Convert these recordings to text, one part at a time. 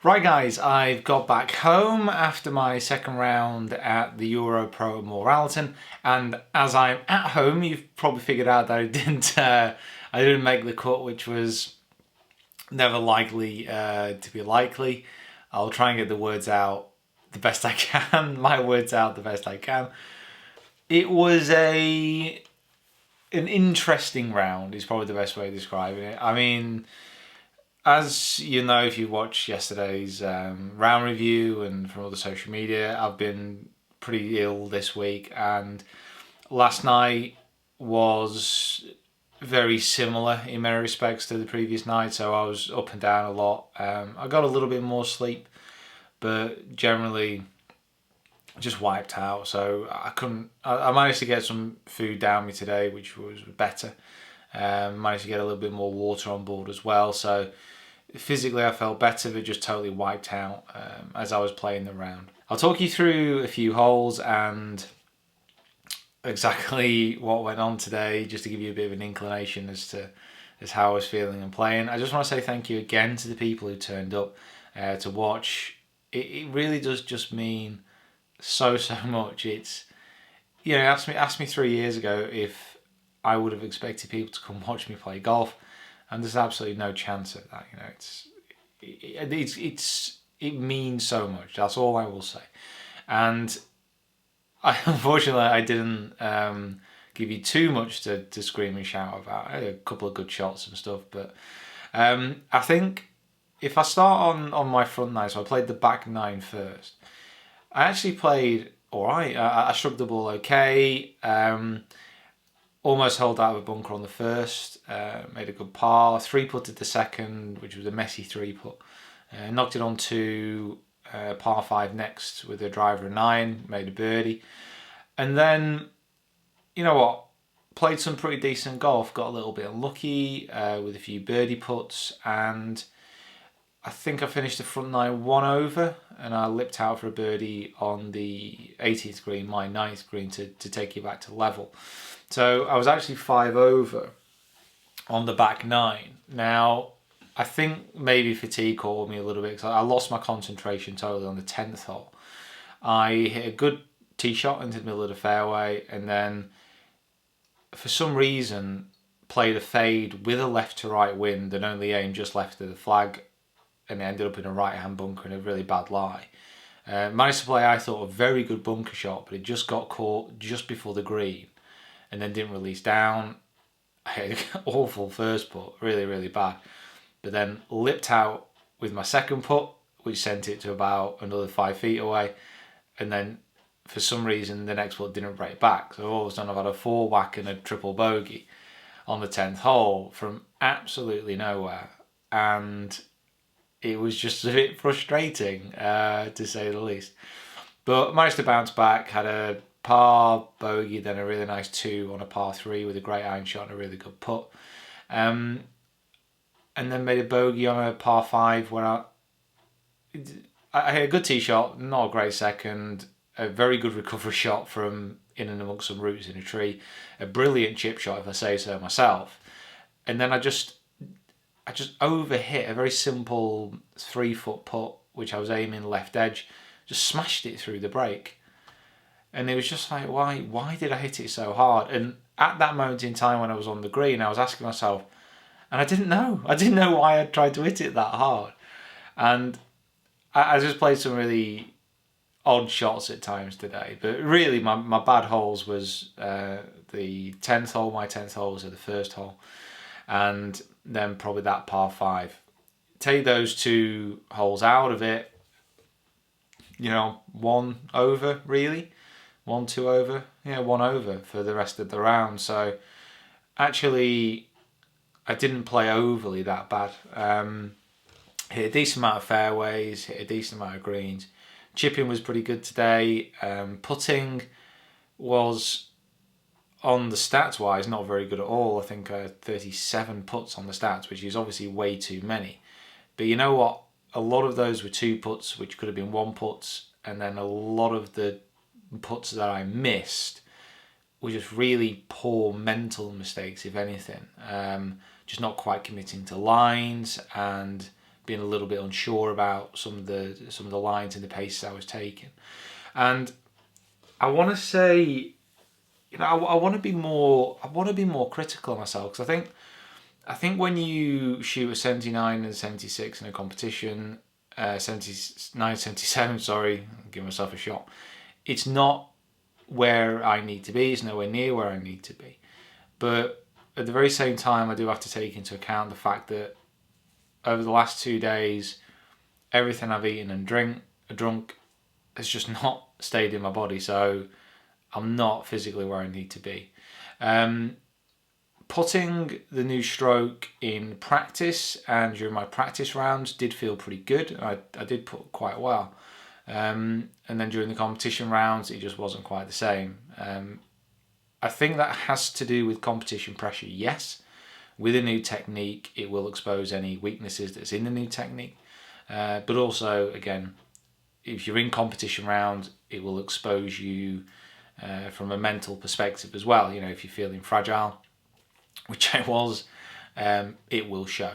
Right guys, I've got back home after my second round at the EuroPro Moor Allerton, and as I'm at home, you've probably figured out that I didn't make the cut, which was never likely to be likely. I'll try and get the words out the best I can, my words out the best I can. It was an interesting round, is probably the best way of describing it. I mean, as you know, if you watched yesterday's round review and from other social media, I've been pretty ill this week, and last night was very similar in many respects to the previous night, so I was up and down a lot. I got a little bit more sleep, but generally just wiped out, so I managed to get some food down me today, which was better. Managed to get a little bit more water on board as well, so physically I felt better, but just totally wiped out as I was playing the round. I'll talk you through a few holes and exactly what went on today, just to give you a bit of an inclination as how I was feeling and playing. I just want to say thank you again to the people who turned up to watch. It really does just mean so much. It's, you know, asked me 3 years ago if I would have expected people to come watch me play golf, and there's absolutely no chance of that. You know, it means so much. That's all I will say. And unfortunately, I didn't give you too much to scream and shout about. I had a couple of good shots and stuff, but I think if I start on my front nine, so I played the back nine first. I actually played all right. I struck the ball okay. Almost held out of a bunker on the first. Made a good par. 3-putted the second, which was a messy 3-putt. Knocked it on to par 5 next with a driver 9. Made a birdie. And then, you know what? Played some pretty decent golf. Got a little bit unlucky with a few birdie putts. And I think I finished the front nine 1 over. And I lipped out for a birdie on the 18th green, my 9th green, to take you back to level. So I was actually 5 over on the back nine. Now, I think maybe fatigue caught me a little bit because I lost my concentration totally on the 10th hole. I hit a good tee shot into the middle of the fairway, and then for some reason played a fade with a left to right wind and only aimed just left of the flag, and ended up in a right hand bunker in a really bad lie. Managed to play, I thought, a very good bunker shot, but it just got caught just before the green and then didn't release down. I had an awful first putt, really bad. But then lipped out with my second putt, which sent it to about another 5 feet away. And then for some reason, the next putt didn't break back. So all of a sudden I've had a 4 whack and a triple bogey on the 10th hole from absolutely nowhere. And it was just a bit frustrating, to say the least. But managed to bounce back, had a par bogey, then a really nice 2 on a par 3 with a great iron shot and a really good putt. And then made a bogey on a par 5 where I had a good tee shot, not a great second, a very good recovery shot from in and amongst some roots in a tree, a brilliant chip shot if I say so myself. And then I just overhit a very simple 3-foot putt, which I was aiming left edge, just smashed it through the break. And it was just like, why did I hit it so hard? And at that moment in time when I was on the green, I was asking myself, and I didn't know why I tried to hit it that hard. And I just played some really odd shots at times today. But really, my bad holes was the 10th hole. My 10th hole was at the first hole. And then probably that par 5. Take those 2 holes out of it, you know, 1 over really, 1, 2 over, 1 over for the rest of the round. So actually, I didn't play overly that bad. Hit a decent amount of fairways, hit a decent amount of greens. Chipping was pretty good today. Putting was, on the stats wise, not very good at all. I think 37 putts on the stats, which is obviously way too many. But you know what? A lot of those were 2 putts, which could have been 1 putts, and then a lot of the putts that I missed were just really poor mental mistakes, if anything. Just not quite committing to lines and being a little bit unsure about some of the lines and the paces I was taking. And I want to say, I want to be more critical of myself, because I think when you shoot a 79 and 76 in a competition, 79, 77, sorry, I'm giving myself a shot, it's not where I need to be. It's nowhere near where I need to be. But at the very same time, I do have to take into account the fact that over the last 2 days, everything I've eaten and drunk has just not stayed in my body. So I'm not physically where I need to be. Putting the new stroke in practice and during my practice rounds did feel pretty good. I did put quite well. And then during the competition rounds, it just wasn't quite the same. I think that has to do with competition pressure, yes. With a new technique, it will expose any weaknesses that's in the new technique. But also, again, if you're in competition round, it will expose you from a mental perspective as well. If you're feeling fragile, which I was, it will show.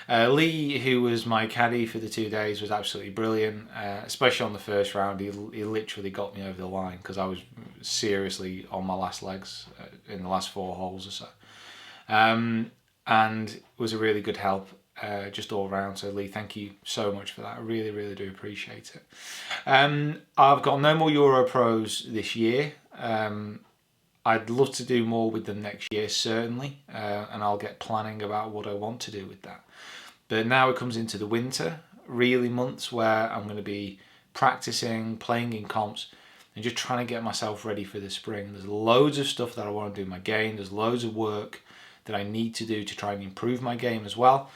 Lee, who was my caddy for the 2 days, was absolutely brilliant, especially on the first round. He literally got me over the line, because I was seriously on my last legs in the last 4 holes or so. And it was a really good help just all round. So Lee, thank you so much for that. I really, really do appreciate it. I've got no more EuroPros this year. I'd love to do more with them next year, certainly, and I'll get planning about what I want to do with that. But now it comes into the winter, really months where I'm going to be practicing, playing in comps, and just trying to get myself ready for the spring. There's loads of stuff that I want to do in my game. There's loads of work that I need to do to try and improve my game as well,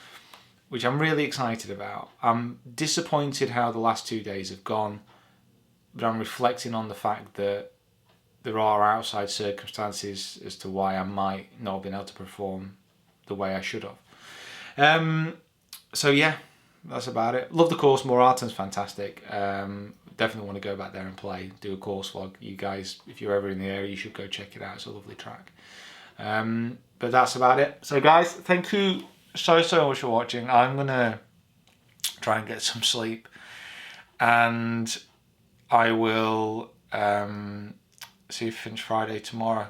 which I'm really excited about. I'm disappointed how the last 2 days have gone, but I'm reflecting on the fact that there are outside circumstances as to why I might not have been able to perform the way I should have. So yeah, that's about it. Love the course. Moor Allerton's fantastic. Definitely want to go back there and play, do a course vlog. You guys, if you're ever in the area, you should go check it out. It's a lovely track. But that's about it. So guys, thank you so much for watching. I'm going to try and get some sleep, and I will see you Finch Friday tomorrow.